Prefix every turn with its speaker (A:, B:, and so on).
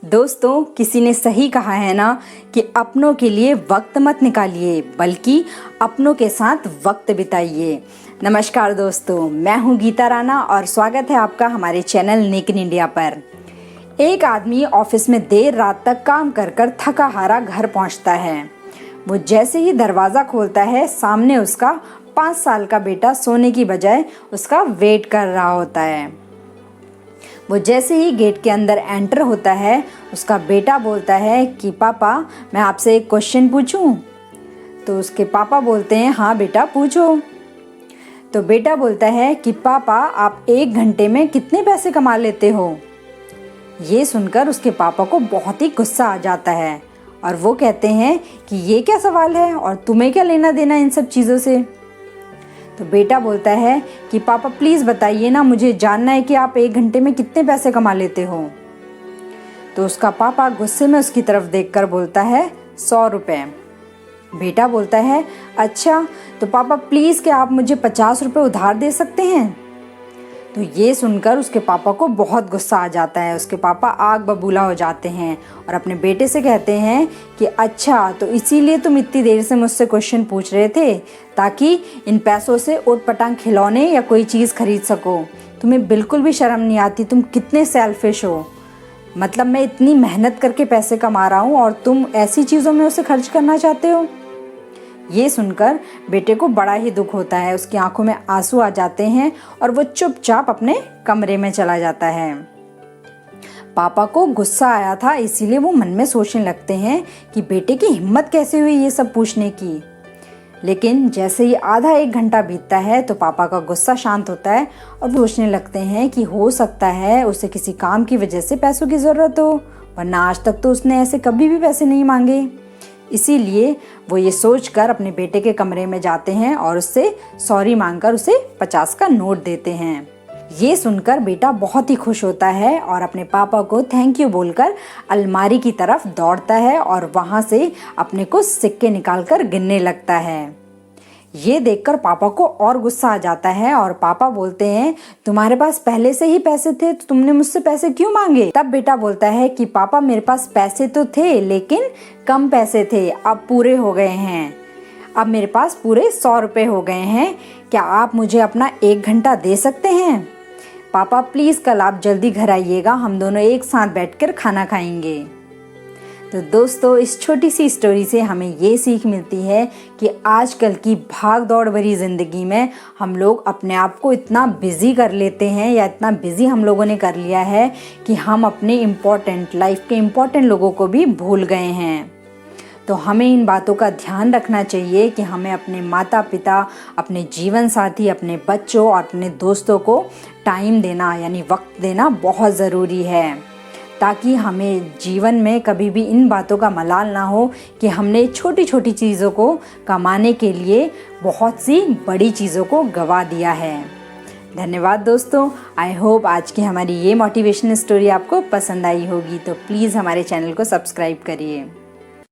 A: दोस्तों, किसी ने सही कहा है ना कि अपनों के लिए वक्त मत निकालिए बल्कि अपनों के साथ वक्त बिताइए। नमस्कार दोस्तों, मैं हूं गीता राणा और स्वागत है आपका हमारे चैनल नेक इन इंडिया पर। एक आदमी ऑफिस में देर रात तक काम कर कर थका हारा घर पहुंचता है। वो जैसे ही दरवाज़ा खोलता है, सामने उसका 5 साल का बेटा सोने की बजाय उसका वेट कर रहा होता है। वो जैसे ही गेट के अंदर एंटर होता है, उसका बेटा बोलता है कि पापा, मैं आपसे एक क्वेश्चन पूछूं? तो उसके पापा बोलते हैं, हाँ बेटा पूछो। तो बेटा बोलता है कि पापा, आप 1 घंटे में कितने पैसे कमा लेते हो? ये सुनकर उसके पापा को बहुत ही गुस्सा आ जाता है और वो कहते हैं कि ये क्या सवाल है और तुम्हें क्या लेना देना इन सब चीज़ों से। तो बेटा बोलता है कि पापा प्लीज़ बताइए ना, मुझे जानना है कि आप 1 घंटे में कितने पैसे कमा लेते हो। तो उसका पापा गुस्से में उसकी तरफ देखकर बोलता है 100 रुपये। बेटा बोलता है, अच्छा तो पापा प्लीज़ क्या आप मुझे 50 रुपये उधार दे सकते हैं? तो ये सुनकर उसके पापा को बहुत गुस्सा आ जाता है। उसके पापा आग बबूला हो जाते हैं और अपने बेटे से कहते हैं कि अच्छा तो इसीलिए तुम इतनी देर से मुझसे क्वेश्चन पूछ रहे थे ताकि इन पैसों से ऊट-पटांग खिलौने या कोई चीज़ खरीद सको। तुम्हें बिल्कुल भी शर्म नहीं आती, तुम कितने सेल्फिश हो। मतलब मैं इतनी मेहनत करके पैसे कमा रहा हूँ और तुम ऐसी चीज़ों में उसे खर्च करना चाहते हो। ये सुनकर बेटे को बड़ा ही दुख होता है, उसकी आंखों में आंसू आ जाते हैं और वो चुपचाप अपने कमरे में चला जाता है। पापा को गुस्सा आया था, इसीलिए वो मन में सोचने लगते हैं कि बेटे की हिम्मत कैसे हुई ये सब पूछने की। लेकिन जैसे ही आधा 1 घंटा बीतता है तो पापा का गुस्सा शांत होता है और वो सोचने लगते हैं कि हो सकता है उसे किसी काम की वजह से पैसों की ज़रूरत हो, वरना आज तक तो उसने ऐसे कभी भी पैसे नहीं मांगे। इसीलिए वो ये सोचकर अपने बेटे के कमरे में जाते हैं और उससे सॉरी मांगकर उसे 50 का नोट देते हैं। ये सुनकर बेटा बहुत ही खुश होता है और अपने पापा को थैंक यू बोलकर अलमारी की तरफ दौड़ता है और वहाँ से अपने कुछ सिक्के निकालकर गिनने लगता है। ये देखकर पापा को और गुस्सा आ जाता है और पापा बोलते हैं, तुम्हारे पास पहले से ही पैसे थे तो तुमने मुझसे पैसे क्यों मांगे? तब बेटा बोलता है कि पापा मेरे पास पैसे तो थे लेकिन कम पैसे थे, अब पूरे हो गए हैं। अब मेरे पास पूरे 100 रुपये हो गए हैं। क्या आप मुझे अपना 1 घंटा दे सकते हैं? पापा प्लीज़ कल आप जल्दी घर आइएगा, हम दोनों एक साथ बैठकर खाना खाएंगे। तो दोस्तों, इस छोटी सी स्टोरी से हमें ये सीख मिलती है कि आजकल की भाग दौड़ भरी ज़िंदगी में हम लोग अपने आप को इतना बिज़ी कर लेते हैं या इतना बिज़ी हम लोगों ने कर लिया है कि हम अपने लाइफ के इम्पोर्टेंट लोगों को भी भूल गए हैं। तो हमें इन बातों का ध्यान रखना चाहिए कि हमें अपने माता पिता, अपने जीवन साथी, अपने बच्चों और अपने दोस्तों को टाइम देना यानी वक्त देना बहुत ज़रूरी है, ताकि हमें जीवन में कभी भी इन बातों का मलाल ना हो कि हमने छोटी छोटी चीज़ों को कमाने के लिए बहुत सी बड़ी चीज़ों को गवा दिया है। धन्यवाद दोस्तों। आई होप आज की हमारी ये मोटिवेशनल स्टोरी आपको पसंद आई होगी। तो प्लीज़ हमारे चैनल को सब्सक्राइब करिए।